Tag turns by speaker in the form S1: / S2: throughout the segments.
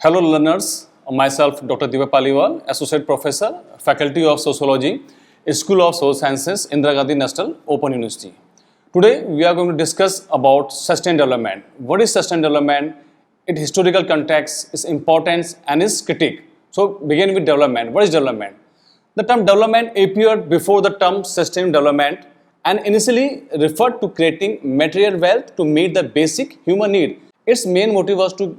S1: Hello learners, myself Dr. Diva Paliwal, Associate Professor, Faculty of Sociology, School of Social Sciences, Indira Gandhi National Open University. Today we are going to discuss about sustained development. What is sustained development? Its historical context, its importance and its critique. So begin with development. What is development? The term development appeared before the term sustained development and initially referred to creating material wealth to meet the basic human need. Its main motive was to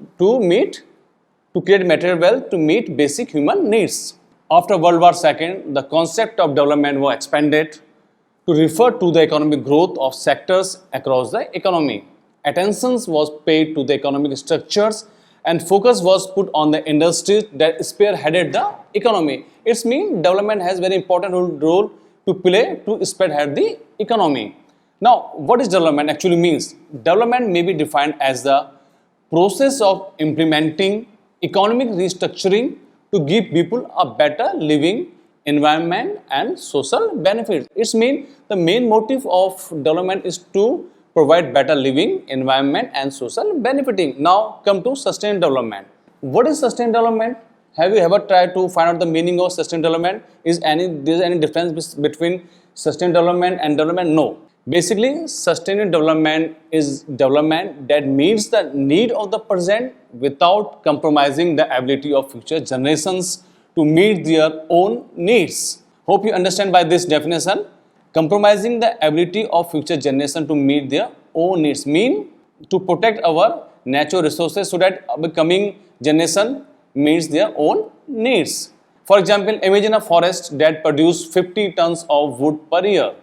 S1: create material wealth to meet basic human needs. After World War II, the concept of development was expanded to refer to the economic growth of sectors across the economy. Attention was paid to the economic structures and focus was put on the industries that spearheaded the economy. It means development has very important role to play to spearhead the economy. Now, what is development actually means? Development may be defined as the process of implementing economic restructuring to give people a better living environment and social benefits. It means the main motive of development is to provide better living environment and social benefiting. Now come to sustained development. What is sustained development? Have you ever tried to find out the meaning of sustained development? Is there any difference between sustained development and development? No. Basically, sustained development is development that meets the need of the present without compromising the ability of future generations to meet their own needs. Hope you understand by this definition. Compromising the ability of future generation to meet their own needs mean to protect our natural resources so that the coming generation meets their own needs. For example, imagine a forest that produces 50 tons of wood per year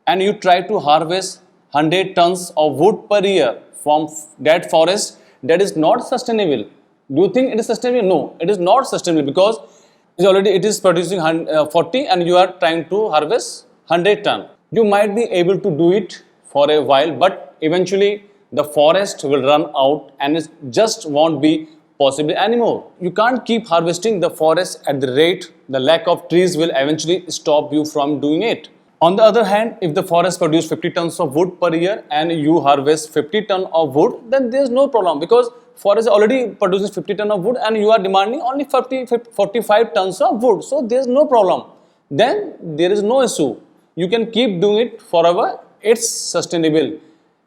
S1: and you try to harvest 100 tons of wood per year from that forest. That is not sustainable. Do you think it is sustainable? No, it is not sustainable because it is producing 40 and you are trying to harvest 100 ton. You might be able to do it for a while, but eventually the forest will run out and it just won't be possible anymore. You can't keep harvesting the forest at the rate. The lack of trees will eventually stop you from doing it. On the other hand, if the forest produces 50 tons of wood per year and you harvest 50 tons of wood, then there is no problem because forest already produces 50 tons of wood and you are demanding only 45 tons of wood. So there is no problem. Then there is no issue. You can keep doing it forever. It's sustainable.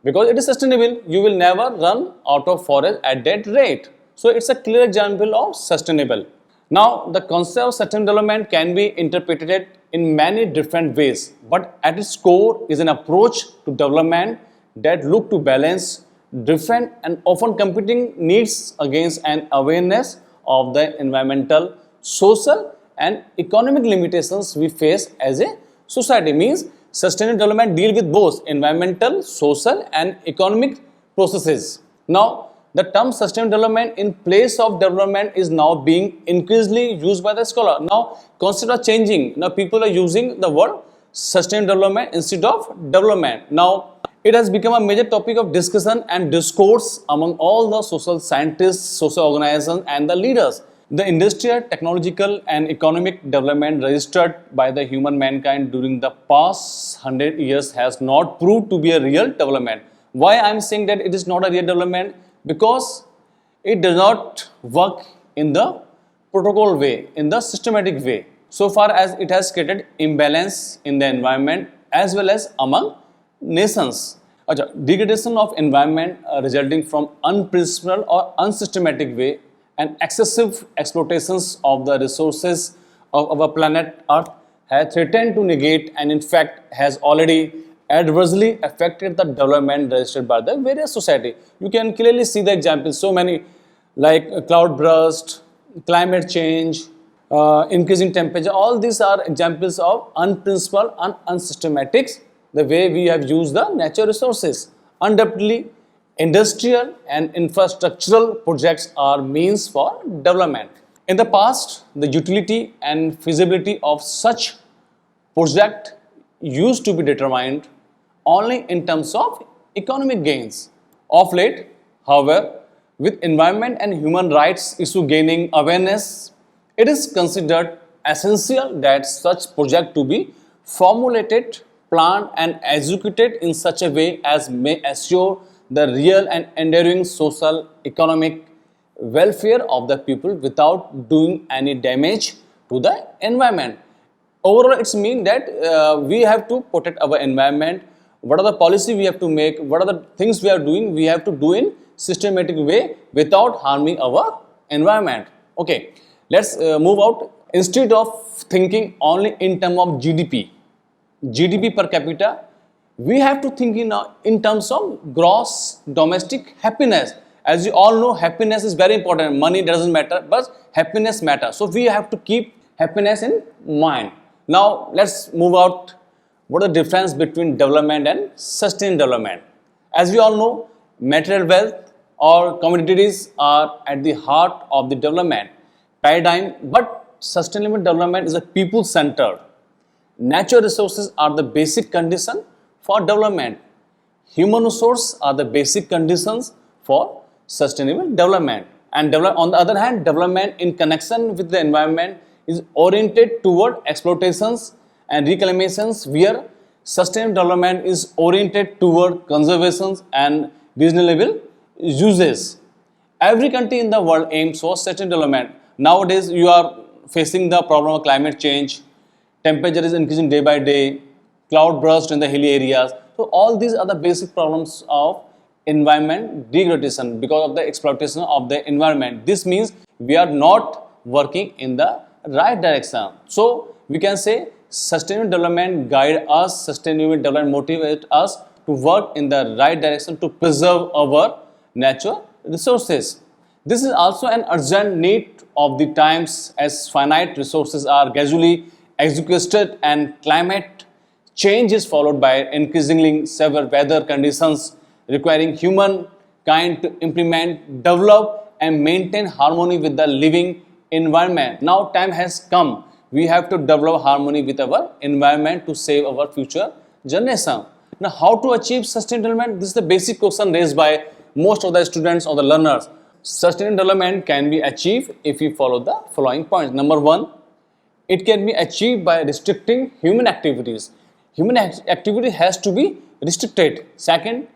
S1: Because it is sustainable, you will never run out of forest at that rate. So it's a clear example of sustainable. Now, the concept of sustainable development can be interpreted in many different ways, but at its core is an approach to development that look to balance different and often competing needs against an awareness of the environmental, social and economic limitations we face as a society. Means sustainable development deal with both environmental, social and economic processes. Now, the term sustainable development in place of development is now being increasingly used by the scholar. Now, concepts are changing. Now, people are using the word sustainable development instead of development. Now, it has become a major topic of discussion and discourse among all the social scientists, social organizations and the leaders. The industrial, technological and economic development registered by the human mankind during the past 100 years has not proved to be a real development. Why I am saying that it is not a real development? Because it does not work in the protocol way, in the systematic way, so far as it has created imbalance in the environment as well as among nations. Degradation of environment resulting from unprincipled or unsystematic way and excessive exploitations of the resources of our planet Earth has threatened to negate and in fact has already adversely affected the development registered by the various society. You can clearly see the examples, so many like cloud burst, climate change, increasing temperature. All these are examples of unprincipled and unsystematic, the way we have used the natural resources. Undoubtedly, industrial and infrastructural projects are means for development. In the past, the utility and feasibility of such project used to be determined only in terms of economic gains. Of late, however, with environment and human rights issue gaining awareness, it is considered essential that such project to be formulated, planned and executed in such a way as may assure the real and enduring social, economic welfare of the people without doing any damage to the environment. Overall, it's mean that we have to protect our environment. What are the policy we have to make? What are the things we are doing? We have to do in systematic way without harming our environment. Okay, let's move out. Instead of thinking only in terms of GDP per capita, we have to think in terms of gross domestic happiness. As you all know, happiness is very important. Money doesn't matter, but happiness matters. So we have to keep happiness in mind. Now let's move out. What is the difference between development and sustained development? As we all know, material wealth or commodities are at the heart of the development paradigm, but sustainable development is a people-centered. Natural resources are the basic condition for development. Human resources are the basic conditions for sustainable development. And on the other hand, development in connection with the environment is oriented toward exploitations and reclamations, where sustainable development is oriented toward conservations and reasonable uses. Every country in the world aims for sustainable development. Nowadays, you are facing the problem of climate change. Temperature is increasing day by day. Cloud burst in the hilly areas. So all these are the basic problems of environment degradation because of the exploitation of the environment. This means we are not working in the right direction. So we can say sustainable development guide us, sustainable development motivate us to work in the right direction to preserve our natural resources. This is also an urgent need of the times, as finite resources are gradually exhausted and climate change is followed by increasingly severe weather conditions requiring humankind to implement, develop and maintain harmony with the living environment. Now time has come. We have to develop harmony with our environment to save our future generation. Now how to achieve sustainable development? This is the basic question raised by most of the students or the learners. Sustainable development can be achieved if we follow the following points. Number one, it can be achieved by restricting human activities. Human activity has to be restricted. Second,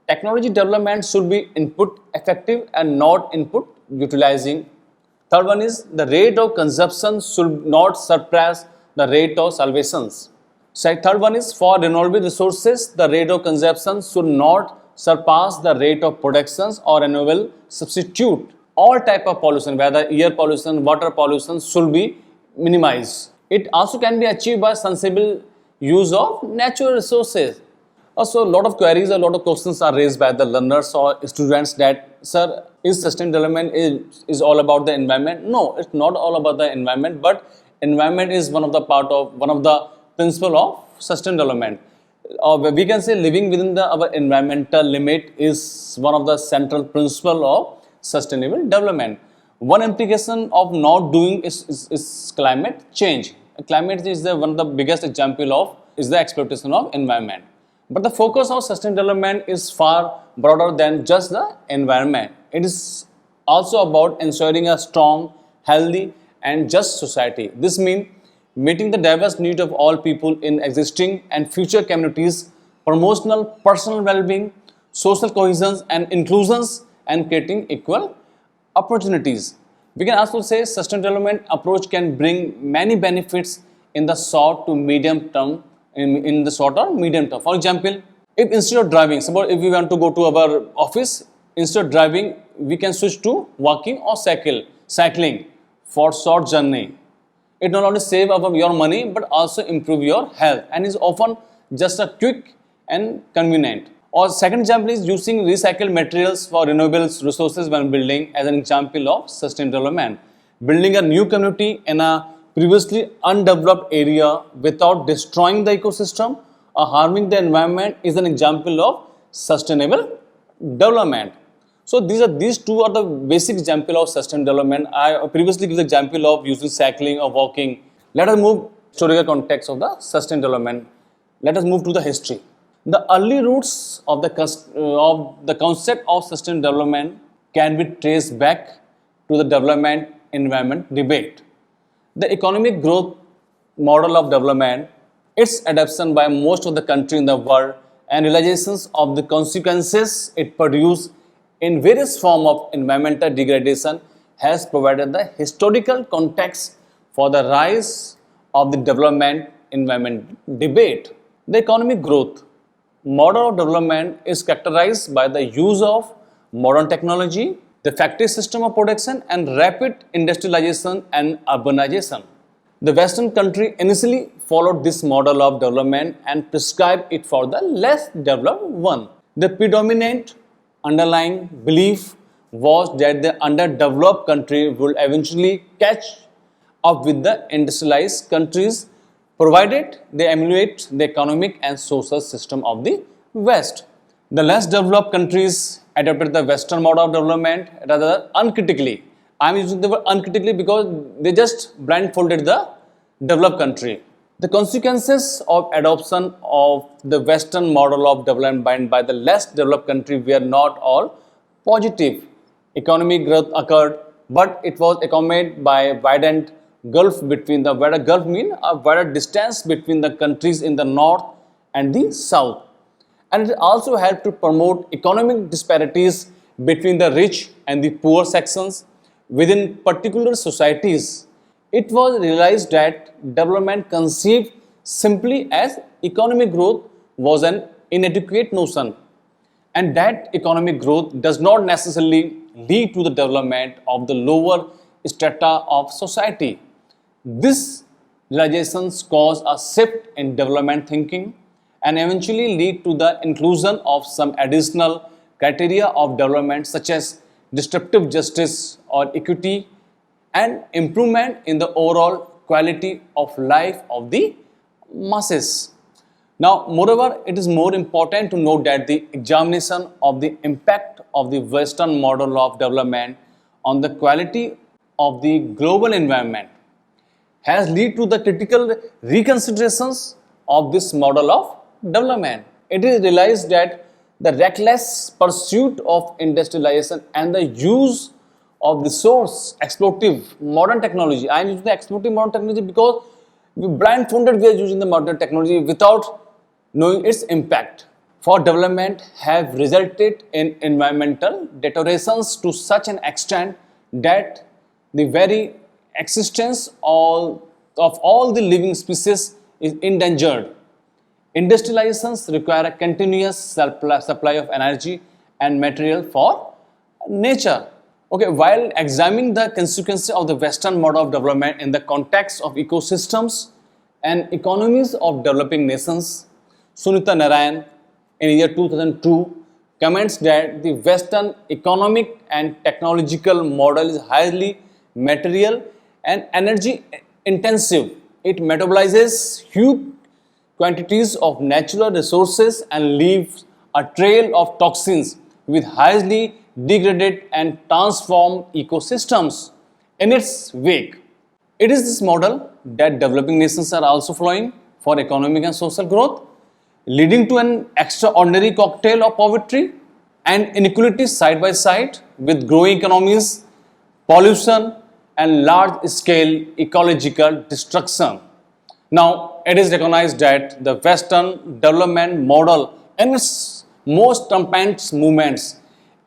S1: technology development should be input effective and not input utilizing. Third one is the rate of consumption should not surpass the rate of salvations. Third one is for renewable resources, the rate of consumption should not surpass the rate of productions or renewable substitute. All type of pollution, whether air pollution, water pollution, should be minimized. It also can be achieved by sensible use of natural resources. Also, a lot of queries, a lot of questions are raised by the learners or students that, sir, is sustainable development is all about the environment? No, it's not all about the environment, but environment is one of the principle of sustainable development. We can say living within our environmental limit is one of the central principle of sustainable development. One implication of not doing is climate change. Climate is one of the biggest example of is the exploitation of environment. But the focus of sustainable development is far broader than just the environment. It is also about ensuring a strong, healthy and just society. This means meeting the diverse needs of all people in existing and future communities, promotional personal well-being, social cohesion and inclusions, and creating equal opportunities. We can also say sustainable development approach can bring many benefits in the short to medium term. In the short or medium term. For example, if instead of driving, suppose if we want to go to our office, instead of driving, we can switch to walking or cycling for short journey. It not only save your money but also improve your health and is often just a quick and convenient. Or second example is using recycled materials for renewable resources when building, as an example of sustainable development. Building a new community in a previously undeveloped area without destroying the ecosystem or harming the environment is an example of sustainable development. So these two are the basic example of sustainable development. I previously gave the example of using cycling or walking. Let us move historical context of the sustainable development. Let us move to the history. The early roots of the concept of sustainable development can be traced back to the development environment debate. The economic growth model of development, its adoption by most of the countries in the world and realizations of the consequences it produced in various forms of environmental degradation has provided the historical context for the rise of the development environment debate. The economic growth model of development is characterized by the use of modern technology, the factory system of production, and rapid industrialization and urbanization. The Western country initially followed this model of development and prescribed it for the less developed one. The predominant underlying belief was that the underdeveloped country would eventually catch up with the industrialized countries provided they emulate the economic and social system of the West. The less developed countries adopted the Western model of development rather uncritically. I am using the word uncritically because they just blindfolded the developed country. The consequences of adoption of the Western model of development by the less developed country were not all positive. Economic growth occurred, but it was accompanied by widened gulf between the wider gulf mean a wider distance between the countries in the north and the south. And it also helped to promote economic disparities between the rich and the poor sections within particular societies. It was realized that development conceived simply as economic growth was an inadequate notion, and that economic growth does not necessarily lead to the development of the lower strata of society. This realizations cause a shift in development thinking and eventually lead to the inclusion of some additional criteria of development such as distributive justice or equity and improvement in the overall quality of life of the masses. Now, moreover, it is more important to note that the examination of the impact of the Western model of development on the quality of the global environment has led to the critical reconsiderations of this model of development. It is realized that the reckless pursuit of industrialization and the use of resource exploitive modern technology. I am using the exploitive modern technology because we blindfolded we are using the modern technology without knowing its impact for development have resulted in environmental deteriorations to such an extent that the very existence of all the living species is endangered. Industrializations require a continuous supply of energy and material for nature. Okay, while examining the consequences of the Western model of development in the context of ecosystems and economies of developing nations, Sunita Narayan in year 2002 comments that the Western economic and technological model is highly material and energy intensive. It metabolizes huge quantities of natural resources and leaves a trail of toxins with highly degraded and transformed ecosystems in its wake. It is this model that developing nations are also following for economic and social growth, leading to an extraordinary cocktail of poverty and inequality side by side with growing economies, pollution, and large-scale ecological destruction. Now, it is recognized that the Western development model in its most rampant movements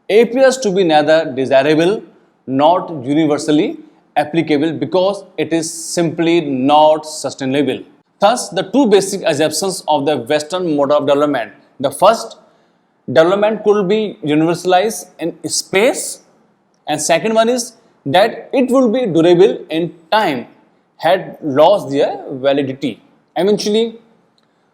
S1: appears to be neither desirable nor universally applicable because it is simply not sustainable. Thus, the two basic assumptions of the Western model of development. The first, development could be universalized in space, and second one is that it will be durable in time, had lost their validity. Eventually,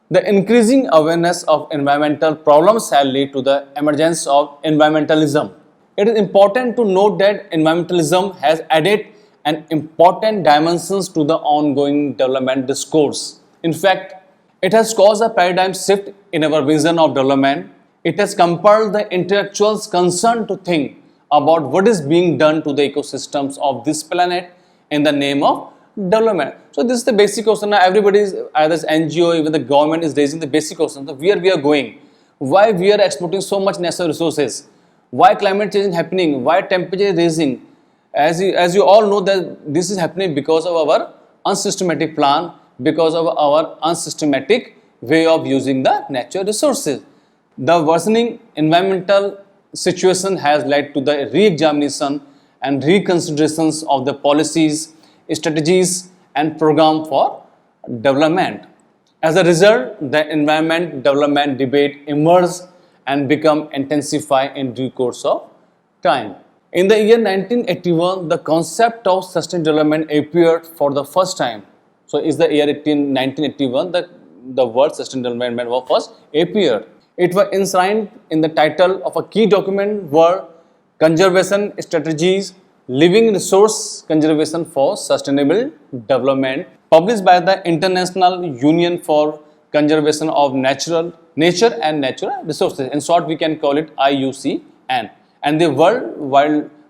S1: the increasing awareness of environmental problems has led to the emergence of environmentalism. It is important to note that environmentalism has added an important dimensions to the ongoing development discourse. In fact, it has caused a paradigm shift in our vision of development. It has compelled the intellectuals concerned to think about what is being done to the ecosystems of this planet in the name of development. So this is the basic question. Now everybody is, either NGO, even the government is raising the basic question. So where we are going? Why we are exploiting so much natural resources? Why climate change is happening? Why temperature is rising? As you all know that this is happening because of our unsystematic plan, because of our unsystematic way of using the natural resources. The worsening environmental situation has led to the re-examination and reconsiderations of the policies, strategies, and program for development. As a result, the environment development debate emerged and become intensified in due course of time. In the year 1981, the concept of sustainable development appeared for the first time. So, is the year 1981 the word sustainable development was first appeared. It was enshrined in the title of a key document were Conservation Strategies, Living Resource Conservation for Sustainable Development, published by the International Union for Conservation of Nature and Natural Resources. In short, we can call it IUCN. And the World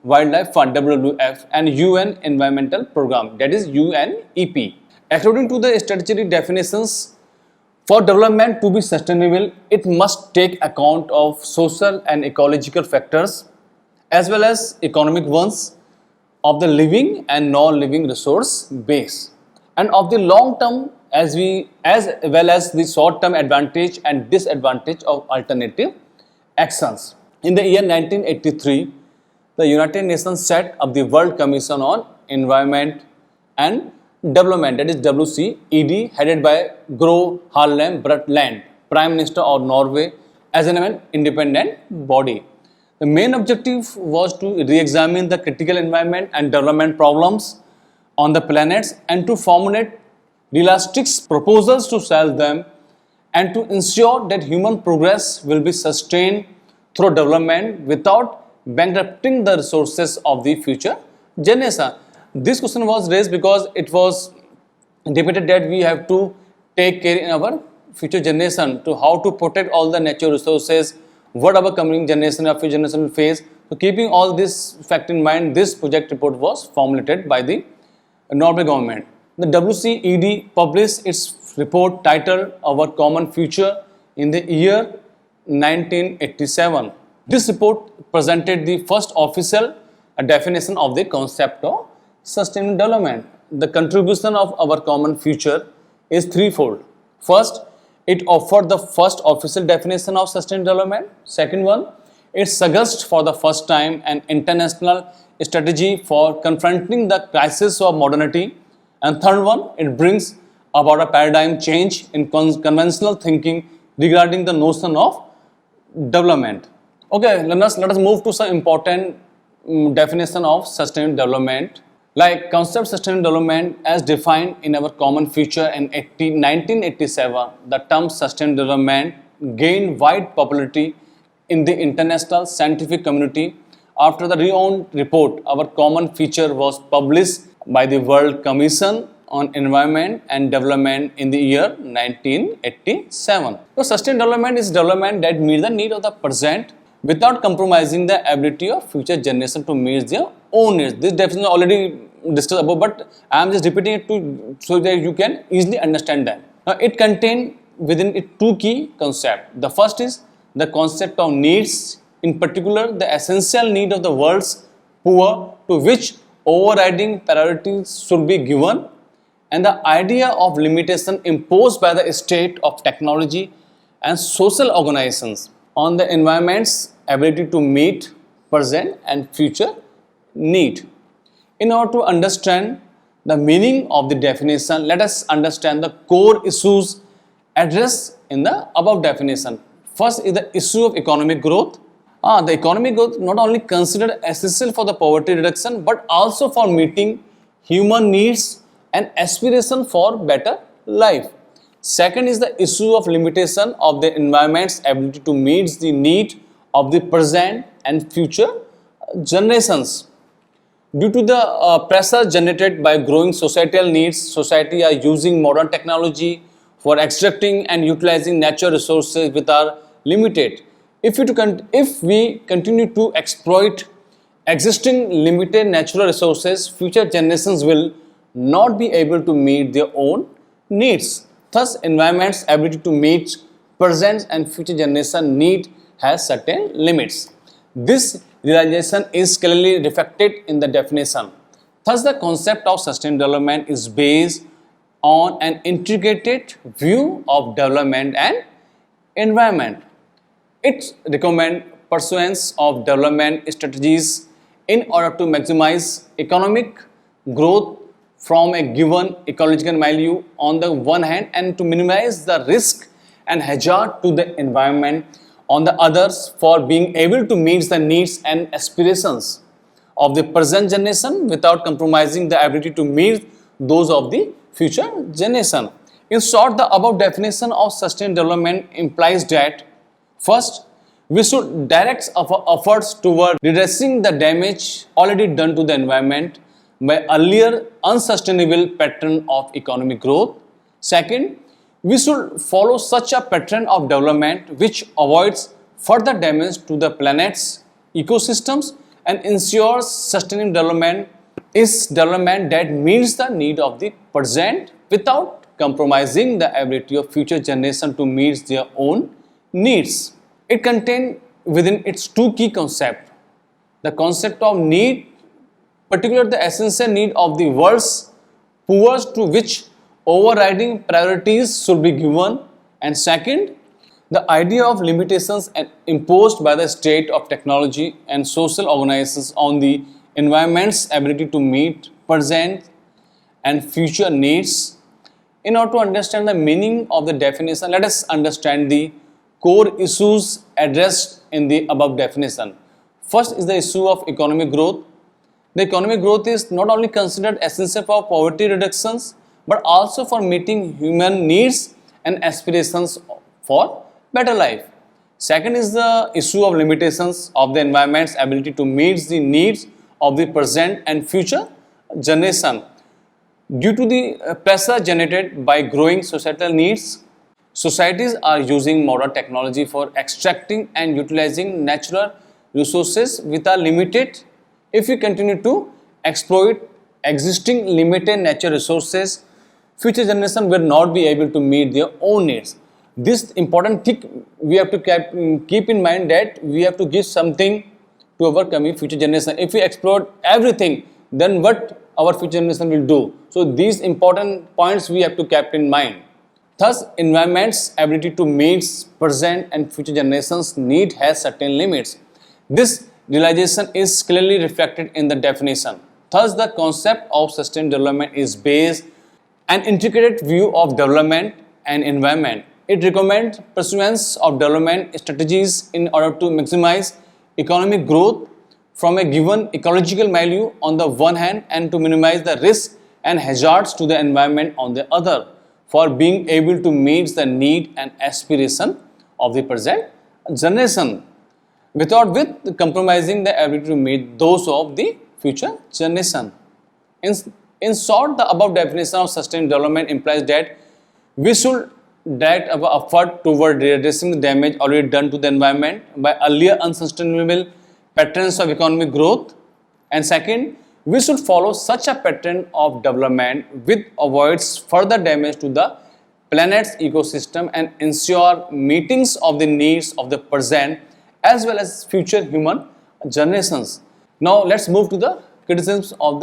S1: Wildlife Fund (WWF) and UN Environmental Program, that is UNEP. According to the strategic definitions, for development to be sustainable, it must take account of social and ecological factors as well as economic ones of the living and non-living resource base, and of the long term as well as the short term advantage and disadvantage of alternative actions. In the year 1983, the United Nations set up the World Commission on Environment and Development, that is WCED, headed by Gro Harlem Brundtland, Prime Minister of Norway, as an independent body. The main objective was to re-examine the critical environment and development problems on the planets and to formulate realistic proposals to solve them and to ensure that human progress will be sustained through development without bankrupting the resources of the future generation. This question was raised because it was debated that we have to take care in our future generation to how to protect all the natural resources, what our coming generation or future generation will face. So keeping all this fact in mind, this project report was formulated by the Norway government. The WCED published its report titled Our Common Future in the year 1987. This report presented the first official definition of the concept of sustainable development. The contribution of our common future is threefold. First, it offered the first official definition of sustainable development. Second one, it suggests for the first time an international strategy for confronting the crisis of modernity. And third one, it brings about a paradigm change in conventional thinking regarding the notion of development. Okay, let us move to some important definition of sustainable development. Like concept sustainable development as defined in our common future in 1987, the term sustainable development gained wide popularity in the international scientific community after the renowned report Our Common Future was published by the World Commission on Environment and Development in the year 1987. So sustainable development is development that meets the need of the present without compromising the ability of future generation to meet their own needs. This definition is already discussed above, but I am just repeating it so that you can easily understand that. Now, it contains within it two key concepts. The first is the concept of needs, in particular the essential need of the world's poor, to which overriding priorities should be given, and the idea of limitation imposed by the state of technology and social organizations on the environment's ability to meet present and future need. In order to understand the meaning of the definition, let us understand the core issues addressed in the above definition. First is the issue of economic growth. The economic growth not only considered essential for the poverty reduction but also for meeting human needs and aspiration for better life. Second is the issue of limitation of the environment's ability to meet the need of the present and future generations. Due to the pressure generated by growing societal needs, society are using modern technology for extracting and utilizing natural resources which are limited. If we continue to exploit existing limited natural resources, future generations will not be able to meet their own needs. Thus, environment's ability to meet present and future generation need has certain limits. This realization is clearly reflected in the definition. Thus, the concept of sustainable development is based on an integrated view of development and environment. It recommends pursuance of development strategies in order to maximize economic growth from a given ecological milieu on the one hand, and to minimize the risk and hazard to the environment on the others, for being able to meet the needs and aspirations of the present generation without compromising the ability to meet those of the future generation. In short, the above definition of sustainable development implies that first, we should direct our efforts toward redressing the damage already done to the environment by earlier unsustainable pattern of economic growth. Second, we should follow such a pattern of development which avoids further damage to the planet's ecosystems and ensures sustainable development is development that meets the need of the present without compromising the ability of future generations to meet their own needs. It contains within its two key concepts: the concept of need, particularly the essential need of the world's poor, to which overriding priorities should be given, and second, the idea of limitations imposed by the state of technology and social organizations on the environment's ability to meet present and future needs. In order to understand the meaning of the definition, let us understand the core issues addressed in the above definition. First is the issue of economic growth. The economic growth is not only considered essential for poverty reductions, but also for meeting human needs and aspirations for better life. Second is the issue of limitations of the environment's ability to meet the needs of the present and future generation. Due to the pressure generated by growing societal needs, societies are using modern technology for extracting and utilizing natural resources with a limited. If we continue to exploit existing limited natural resources, future generations will not be able to meet their own needs. This important thing we have to keep in mind, that we have to give something to our coming future generation. If we exploit everything, then what our future generation will do? So these important points we have to keep in mind. Thus, environment's ability to meet present and future generations' need has certain limits. This realization is clearly reflected in the definition. Thus, the concept of sustainable development is based on an integrated view of development and environment. It recommends pursuance of development strategies in order to maximize economic growth from a given ecological milieu on the one hand, and to minimize the risks and hazards to the environment on the other, for being able to meet the need and aspiration of the present generation without compromising the ability to meet those of the future generation. In short, the above definition of sustainable development implies that we should direct our effort toward redressing the damage already done to the environment by earlier unsustainable patterns of economic growth, and second, we should follow such a pattern of development which avoids further damage to the planet's ecosystem and ensure meetings of the needs of the present as well as future human generations. Now let's move to the critics of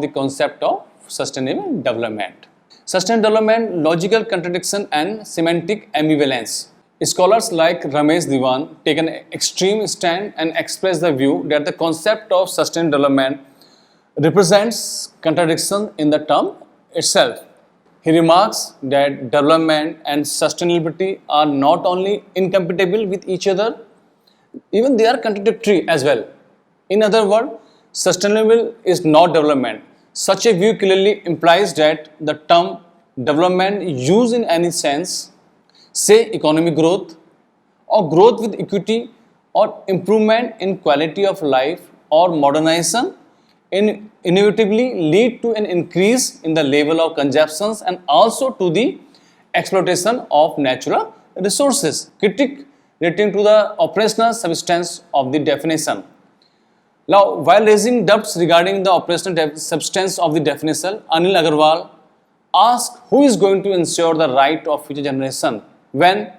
S1: the concept of sustainable development. Sustainable development, logical contradiction and semantic ambivalence. Scholars like Ramesh Diwan take an extreme stand and express the view that the concept of sustainable development represents contradiction in the term itself. He remarks that development and sustainability are not only incompatible with each other, even they are contradictory as well. In other words, sustainable is not development. Such a view clearly implies that the term development used in any sense, say economic growth or growth with equity or improvement in quality of life or modernization, inevitably lead to an increase in the level of consumptions and also to the exploitation of natural resources. Critique relating to the operational substance of the definition. Now, while raising doubts regarding the operational substance of the definition, Anil Agarwal asked who is going to ensure the right of future generation when,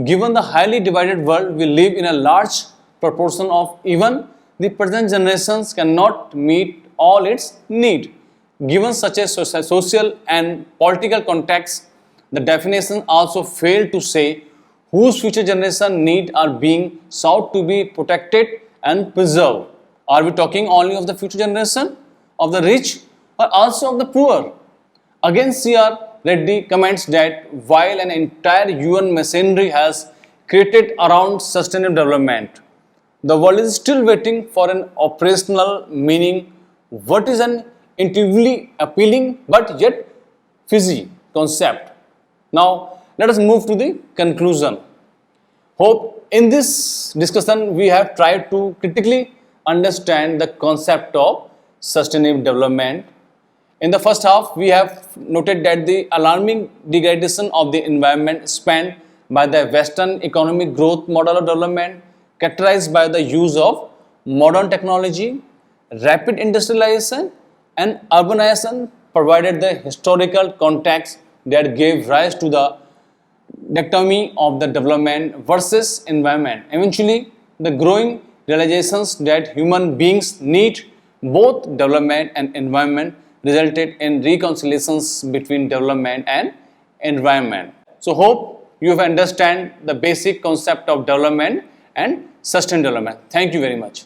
S1: given the highly divided world we live in, a large proportion of even the present generations cannot meet all its need. Given such a social and political context, the definition also failed to say whose future generation need are being sought to be protected and preserved. Are we talking only of the future generation, of the rich, or also of the poor? Again, C.R. Reddy comments that while an entire UN machinery has created around sustainable development, the world is still waiting for an operational meaning. What is an intuitively appealing but yet fuzzy concept? Now, let us move to the conclusion. Hope in this discussion we have tried to critically understand the concept of sustainable development. In the first half, we have noted that the alarming degradation of the environment spanned by the Western economic growth model of development, characterized by the use of modern technology, rapid industrialization, and urbanization, provided the historical context that gave rise to the dichotomy of the development versus environment. Eventually, the growing realizations that human beings need both development and environment resulted in reconciliations between development and environment. So, hope you have understand the basic concept of development and sustainable development. Thank you very much.